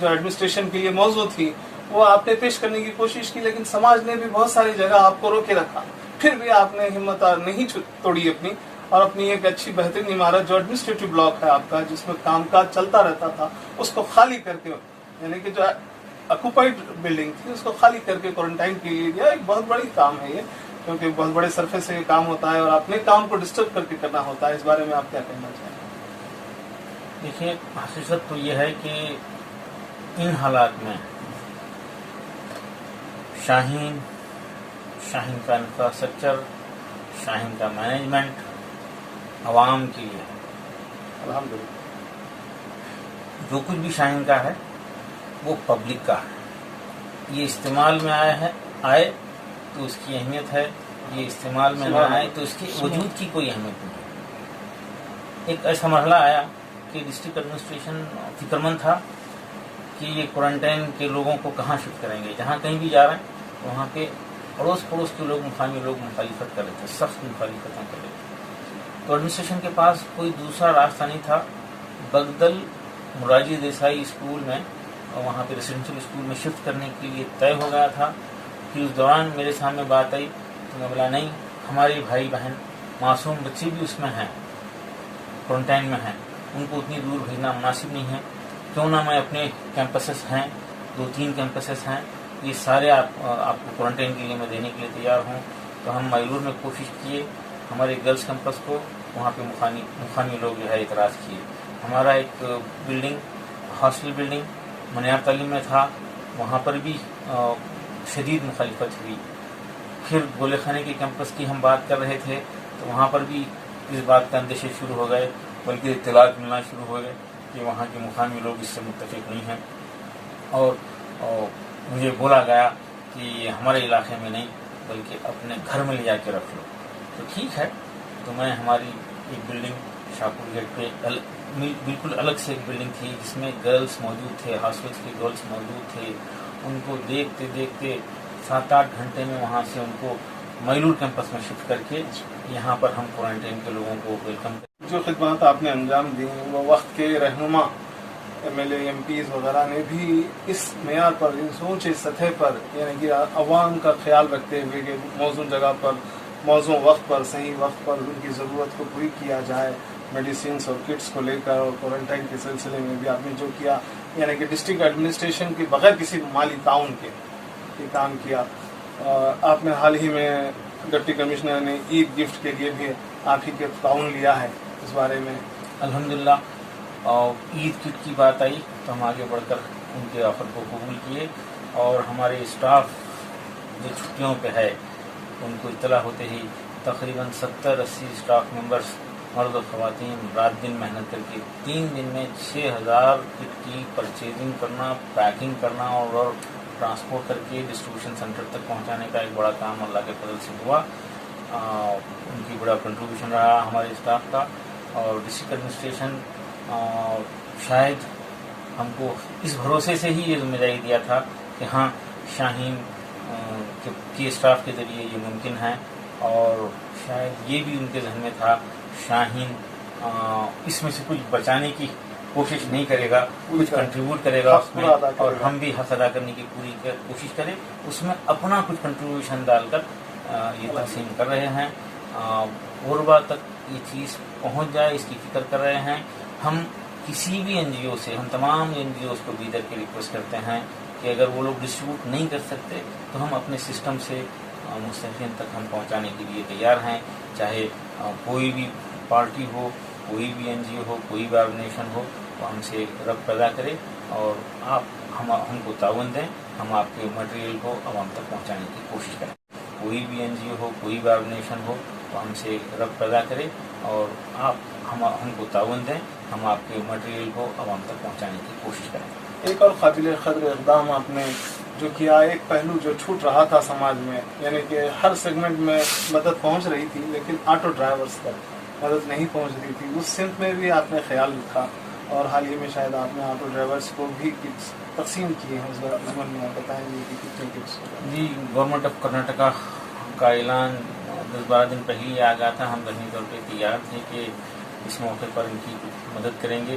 جو ایڈمنسٹریشن کے لیے موضوع تھی وہ آپ نے پیش کرنے کی کوشش کی، لیکن سماج نے بھی بہت ساری جگہ آپ کو روکے رکھا. پھر بھی آپ نے ہمت نہیں توڑی اپنی، اور اپنی ایک اچھی بہترین عمارت جو ایڈمنسٹریٹو بلاک ہے آپ کا، جس میں کام کاج چلتا رہتا تھا، اس کو خالی کر کے، یعنی کہ جو آکوپائڈ بلڈنگ تھی اس کو خالی کر کے کوارنٹائن کے لیے دیا. ایک بہت بڑی کام ہے یہ، کیونکہ بہت بڑے صرفے سے یہ کام ہوتا ہے اور اپنے کام کو ڈسٹرب کر کے کرنا ہوتا ہے. اس بارے میں آپ کیا کہنا چاہیں گے؟ دیکھیے، حقیقت تو یہ ہے کہ ان حالات میں شاہین کا انفراسٹرکچر، شاہین کا مینجمنٹ عوام کے لیے الحمدللہ جو کچھ بھی شاہین کا ہے وہ پبلک کا ہے. یہ استعمال میں آئے تو اس کی اہمیت ہے، یہ استعمال میں نہ آئے تو اس کے وجود کی کوئی اہمیت نہیں. ایک ایسا مرحلہ آیا کہ ڈسٹرکٹ ایڈمنسٹریشن فکر مند تھا کہ یہ کوارنٹائن کے لوگوں کو کہاں شفٹ کریں گے. جہاں کہیں بھی جا رہے ہیں وہاں کے اڑوس پڑوس کے لوگ، مقامی لوگ مخالفت کر رہے تھے، سخت مخالفتیں کر رہے تھے. تو ایڈمنسٹریشن کے پاس کوئی دوسرا راستہ نہیں تھا. بگدل موراجی دیسائی اسکول میں، اور وہاں پہ ریزیڈینشیل اسکول میں شفٹ کرنے کے لیے طے ہو گیا تھا. پھر اس دوران میرے سامنے بات آئی تو میں بولا نہیں، ہمارے بھائی بہن معصوم بچے بھی اس میں ہیں، کوارنٹائن میں ہیں، ان کو اتنی دور بھیجنا مناسب نہیں ہے. کیوں نہ میں اپنے کیمپسز ہیں، 2-3 کیمپسز ہیں، یہ سارے آپ کو کوارنٹائن کے لیے میں دینے کے لیے تیار ہوں. تو ہم مائلور میں کوشش کیے، ہمارے گرلس کیمپس کو وہاں پہ مقامی لوگ جو ہے اعتراض کیے. ہمارا ایک بلڈنگ، ہاسٹل بلڈنگ منیار تعلیم میں تھا، وہاں پر بھی شدید مخالفت ہوئی. پھر گولے خانے کے کیمپس کی ہم بات کر رہے تھے تو وہاں پر بھی اس بات کا اندیشے شروع ہو گئے، بلکہ اطلاعات ملنا شروع ہو گئے کہ وہاں کے مقامی لوگ اس سے متفق نہیں ہیں. اور مجھے بولا گیا کہ ہمارے علاقے میں نہیں بلکہ اپنے گھر میں لے جا کے رکھ لو. تو ٹھیک ہے، تو میں ہماری ایک بلڈنگ شاہپور گیٹ پہ بالکل الگ سے ایک بلڈنگ تھی جس میں گرلس موجود تھے، ہاسٹلس کے گرلس موجود تھے. ان کو دیکھتے دیکھتے 7-8 گھنٹے میں وہاں سے ان کو مائلور کیمپس میں شفٹ کر کے یہاں پر ہم کوارنٹائن کے لوگوں کو ویلکم کریں. جو خدمات آپ نے انجام دی وہ وقت کے رہنما M L A, MPs وغیرہ نے بھی اس معیار پر، اس اونچے سطح پر، یعنی کہ عوام کا خیال رکھتے ہوئے کہ موزوں جگہ پر، موزوں وقت پر، صحیح وقت پر ان کی ضرورت کو پوری کیا جائے، میڈیسنس اور کٹس کو لے کر. اور کوارنٹائن کے سلسلے میں بھی آپ نے جو کیا، یعنی کہ ڈسٹرکٹ ایڈمنسٹریشن کے بغیر کسی مالی تعاون کے یہ کام کیا. آپ نے حال ہی میں ڈپٹی کمشنر نے عید گفٹ کے لیے بھی آپ ہی کے تعاون لیا ہے، اس بارے میں؟ الحمدللہ. عید کٹ کی بات آئی تو ہم آگے بڑھ کر ان کے آفر کو قبول کیے، اور ہمارے اسٹاف جو چھٹیوں پہ ہے ان کو اطلاع ہوتے ہی تقریباً 70-80 اسٹاف ممبرس، مرد و خواتین، رات دن محنت کر کے 3 دن میں 6000 کٹ کی پرچیزنگ کرنا، پیکنگ کرنا اور ٹرانسپورٹ کر کے ڈسٹریبیوشن سینٹر تک پہنچانے کا ایک بڑا کام اللہ کے فضل سے ہوا. ان کی بڑا کنٹریبیوشن رہا ہمارے اسٹاف کا. اور ڈسٹرکٹ ایڈمنسٹریشن شاید ہم کو اس بھروسے سے ہی یہ ذمہ داری دیا تھا کہ ہاں شاہین کے اسٹاف کے ذریعے یہ ممکن ہے، اور شاید یہ بھی ان کے ذہن میں تھا شاہین اس میں سے کچھ بچانے کی کوشش نہیں کرے گا، کچھ کنٹریبیوٹ کرے گا اس میں، اور ہم بھی حق ادا کرنے کی پوری کوشش کریں، اس میں اپنا کچھ کنٹریبیوشن ڈال کر یہ تقسیم کر رہے ہیں. غربا تک یہ چیز پہنچ جائے اس کی فکر کر رہے ہیں. ہم کسی بھی این جی او سے، ہم تمام این جی اوز کو بھی در کے ریکویسٹ کرتے ہیں کہ اگر وہ لوگ ڈسٹریبیوٹ نہیں کر سکتے تو ہم اپنے سسٹم سے مستحقین تک ہم پہنچانے کے لیے تیار ہیں. چاہے کوئی بھی پارٹی ہو، کوئی بھی این جی او ہو، کوئی بھی آرگنائزیشن ہو، وہ ہم سے ربط پیدا کرے اور آپ ہم کو تعاون دیں، ہم آپ کے مٹیریل کو عوام تک پہنچانے کی کوشش کریں. کوئی بھی این جی او ہو، کوئی بھی آرگنائزیشن ہو، وہ ہم سے ربط پیدا کرے اور آپ ہم کو تعاون دیں، ہم آپ کے مٹیریل کو عوام تک پہنچانے کی کوشش کریں. ایک اور قابل قدر اقدام آپ نے جو کیا، ایک پہلو جو چھوٹ رہا تھا سماج میں، یعنی کہ ہر سیگمنٹ میں مدد پہنچ رہی تھی لیکن آٹو ڈرائیورز تک مدد نہیں پہنچ رہی تھی، اس سمت میں بھی آپ نے خیال رکھا، اور حال ہی میں شاید آپ نے آٹو ڈرائیورز کو بھی کٹس تقسیم کیے ہیں. اس بارے میں بتائیں گے کہ کتنے کٹس؟ جی، گورنمنٹ آف کرناٹکا کا اعلان 10-12 دن پہلے ہی آ گیا تھا. ہم ذہنی طور پہ تیار تھے کہ اس موقع پر ان کی مدد کریں گے.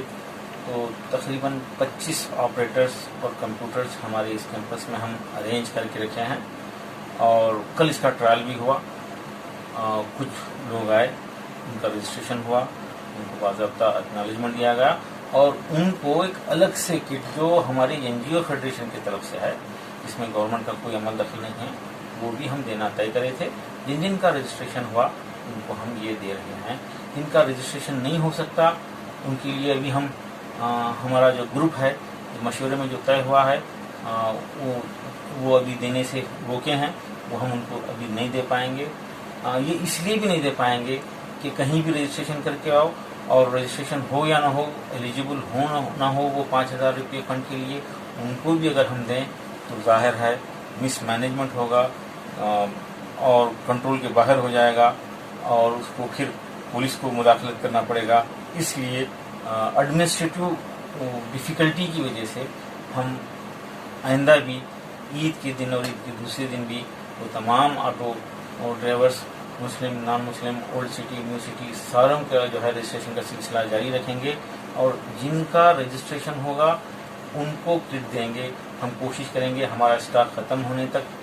تو تقریباً 25 آپریٹرز اور کمپیوٹرز ہمارے اس کیمپس میں ہم ارینج کر کے رکھے ہیں، اور کل اس کا ٹرائل بھی ہوا. کچھ لوگ آئے، ان کا رجسٹریشن ہوا، ان کو باضابطہ اکنالجمنٹ دیا گیا، اور ان کو ایک الگ سے کٹ جو ہماری NGO فیڈریشن کی طرف سے ہے، جس میں گورنمنٹ کا کوئی عمل دخل نہیں ہے، وہ بھی ہم دینا طے کرے تھے. جن کا رجسٹریشن ہوا ان کو ہم یہ دے رہے ہیں. جن کا رجسٹریشن نہیں ہو سکتا ان کے لیے ابھی ہم ہمارا جو گروپ ہے مشورے میں جو طے ہوا ہے وہ ابھی دینے سے روکے ہیں، وہ ہم ان کو ابھی نہیں دے پائیں گے. یہ اس لیے بھی نہیں دے پائیں گے کہ کہیں بھی رجسٹریشن کر کے آؤ اور رجسٹریشن ہو یا نہ ہو، ایلیجیبل ہو نہ ہو وہ 5,000 روپے فنڈ کے لیے، ان کو بھی اگر ہم دیں تو ظاہر ہے مس مینجمنٹ ہوگا اور کنٹرول کے باہر ہو جائے گا، اور اس کو پھر پولیس کو مداخلت کرنا پڑے گا. اس لیے ایڈمنسٹریٹو ڈیفیکلٹی کی وجہ سے ہم آئندہ بھی عید کے دن اور عید کے دوسرے دن بھی وہ تمام آٹو اور ڈرائیورس، مسلم نان مسلم، اولڈ سٹی نیو سٹی، ساروں کا جو ہے رجسٹریشن کا سلسلہ جاری رکھیں گے، اور جن کا رجسٹریشن ہوگا ان کو کٹ دیں گے. ہم کوشش کریں گے ہمارا اسٹاک ختم ہونے تک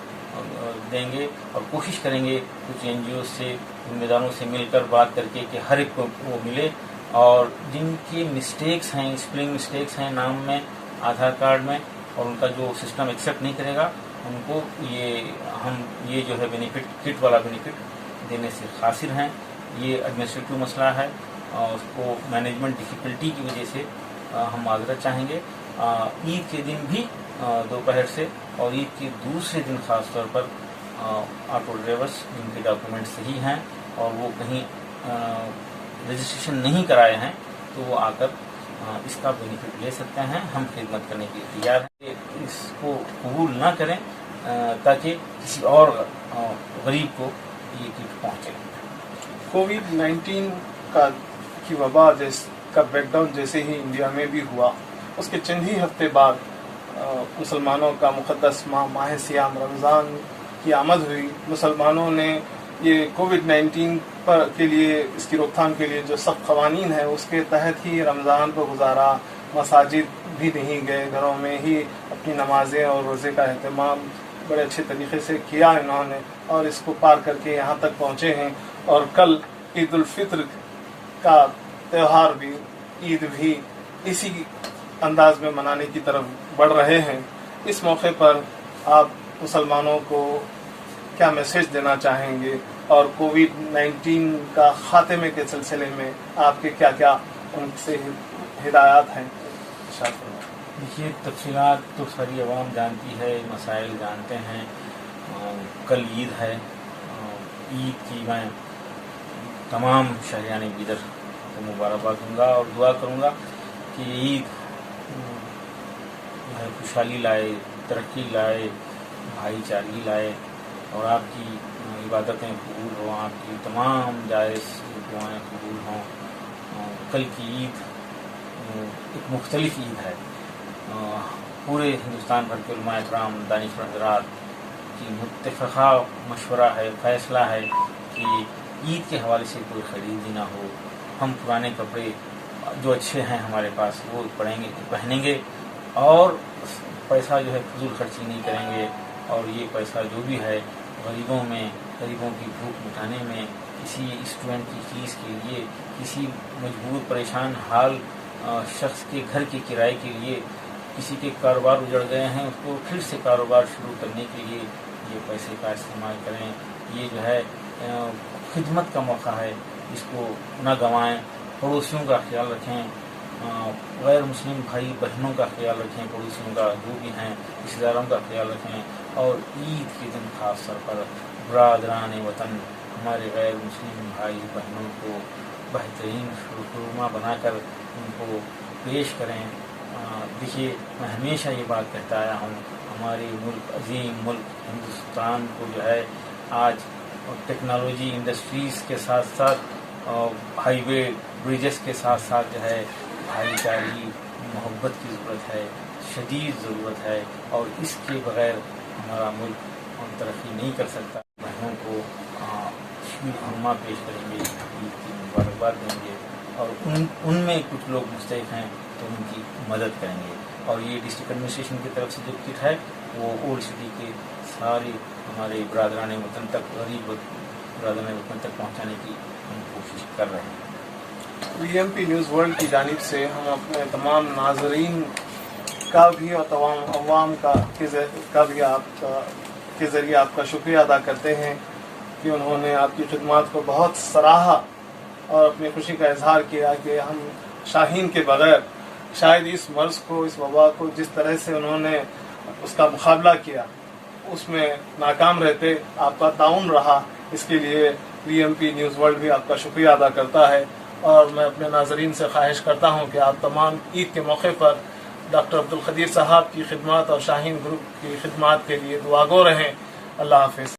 دیں گے، اور کوشش کریں گے کچھ NGO سے، ذمہ داروں سے مل کر بات کر کے کہ ہر ایک کو وہ ملے، اور جن کی مسٹیکس ہیں، اسپیلنگ مسٹیکس ہیں نام میں، آدھار کارڈ میں، اور ان کا جو سسٹم ایکسیپٹ نہیں کرے گا، ان کو یہ جو ہے بینیفٹ، کٹ والا بینیفٹ دینے سے قاصر ہیں. یہ ایڈمنسٹریٹو مسئلہ ہے، اور اس کو مینجمنٹ ڈیفیکلٹی کی وجہ سے ہم معذرت چاہیں گے. عید کے دن بھی دوپہر سے، اور عید کے دوسرے دن خاص طور پر آٹو ڈرائیورس جن کے ڈاکومنٹ صحیح ہیں اور وہ کہیں رجسٹریشن نہیں کرائے ہیں تو وہ آ کر اس کا بینیفٹ لے سکتے ہیں. ہم خدمت کرنے کے لیے تیار ہیں. اس کو قبول نہ کریں تاکہ کسی اور غریب کو یہ کٹ پہنچے. کووڈ-19 کی وبا کا بریک ڈاؤن جیسے ہی انڈیا میں بھی ہوا، اس کے چند ہی ہفتے بعد مسلمانوں کا مقدس ماہ سیام رمضان کی آمد ہوئی. مسلمانوں نے یہ کووڈ-19 کے لیے، اس کی روک تھام کے لیے جو سخت قوانین ہیں اس کے تحت ہی رمضان کو گزارا. مساجد بھی نہیں گئے، گھروں میں ہی اپنی نمازیں اور روزے کا اہتمام بڑے اچھے طریقے سے کیا انہوں نے، اور اس کو پار کر کے یہاں تک پہنچے ہیں. اور کل عید الفطر کا تہوار بھی، عید بھی اسی انداز میں منانے کی طرف بڑھ رہے ہیں. اس موقع پر آپ مسلمانوں کو کیا میسج دینا چاہیں گے، اور کووڈ-19 کا خاتمے کے سلسلے میں آپ کے کیا کیا ان سے ہدایات ہیں؟ دیکھیے، تفصیلات تو ساری عوام جانتی ہے، مسائل جانتے ہیں. کل عید ہے. عید کی میں تمام شہریان بدر کو مبارکباد دوں گا اور دعا کروں گا کہ عید جو ہے خوشحالی لائے، ترقی لائے، بھائی چارگی لائے، اور آپ کی عبادتیں قبول ہوں، آپ کی تمام جائز دعائیں قبول ہوں. کل کی عید ایک مختلف عید ہے. پورے ہندوستان بھر کے علماء کرام، دانشور حضرات کی متفقہ مشورہ ہے، فیصلہ ہے کہ عید کے حوالے سے کوئی خریدی نہ ہو. ہم پرانے کپڑے جو اچھے ہیں ہمارے پاس وہ پہنیں گے، اور پیسہ جو ہے فضول خرچی نہیں کریں گے. اور یہ پیسہ جو بھی ہے غریبوں کی بھوک مٹانے میں، کسی اسٹوڈنٹ کی فیس کے لیے، کسی مجبور پریشان حال شخص کے گھر کے کرائے کے لیے، کسی کے کاروبار اجڑ گئے ہیں اس کو پھر سے کاروبار شروع کرنے کے لیے یہ پیسے کا استعمال کریں. یہ جو ہے خدمت کا موقع ہے، اس کو نہ گنوائیں. پڑوسیوں کا خیال رکھیں، غیر مسلم بھائی بہنوں کا خیال رکھیں، پڑوسیوں کا جو بھی ہیں رشتہ داروں کا خیال رکھیں. اور عید کے دن خاص طور پر برادران وطن، ہمارے غیر مسلم بھائی بہنوں کو بہترین شورما بنا کر ان کو پیش کریں. دیکھیے، میں ہمیشہ یہ بات کہتا آیا ہوں، ہمارے ملک، عظیم ملک ہندوستان کو جو ہے آج ٹیکنالوجی، انڈسٹریز کے ساتھ ساتھ ہائی وے، بریجز کے ساتھ ساتھ جو ہے بھائی چارگی، محبت کی ضرورت ہے، شدید ضرورت ہے. اور اس کے بغیر ہمارا ملک ترقی نہیں کر سکتا. بہنوں کو شیر خورما پیش کریں گے، عید کی مبارکباد دیں گے. اور ان میں کچھ لوگ مستحق ہیں تو ان کی مدد کریں گے. اور یہ ڈسٹرکٹ ایڈمنسٹریشن کی طرف سے جو کٹ ہے وہ اولڈ سٹی کے سارے ہمارے برادران وطن تک، غریب برادران وطن تک پہنچانے کی ہم کوشش کر رہے ہیں. VMP نیوز ورلڈ کی جانب سے ہم اپنے تمام ناظرین کا بھی اور تمام عوام کا بھی آپ کے ذریعے آپ کا شکریہ ادا کرتے ہیں کہ انہوں نے آپ کی خدمات کو بہت سراہا اور اپنی خوشی کا اظہار کیا کہ ہم شاہین کے بغیر شاید اس مرض کو، اس وبا کو جس طرح سے انہوں نے اس کا مقابلہ کیا اس میں ناکام رہتے. آپ کا تعاون رہا، اس کے لیے VMP نیوز ورلڈ بھی آپ کا شکریہ ادا کرتا ہے. اور میں اپنے ناظرین سے خواہش کرتا ہوں کہ آپ تمام عید کے موقع پر ڈاکٹر عبدالقدیر صاحب کی خدمات اور شاہین گروپ کی خدمات کے لیے دعا گو رہیں. اللہ حافظ.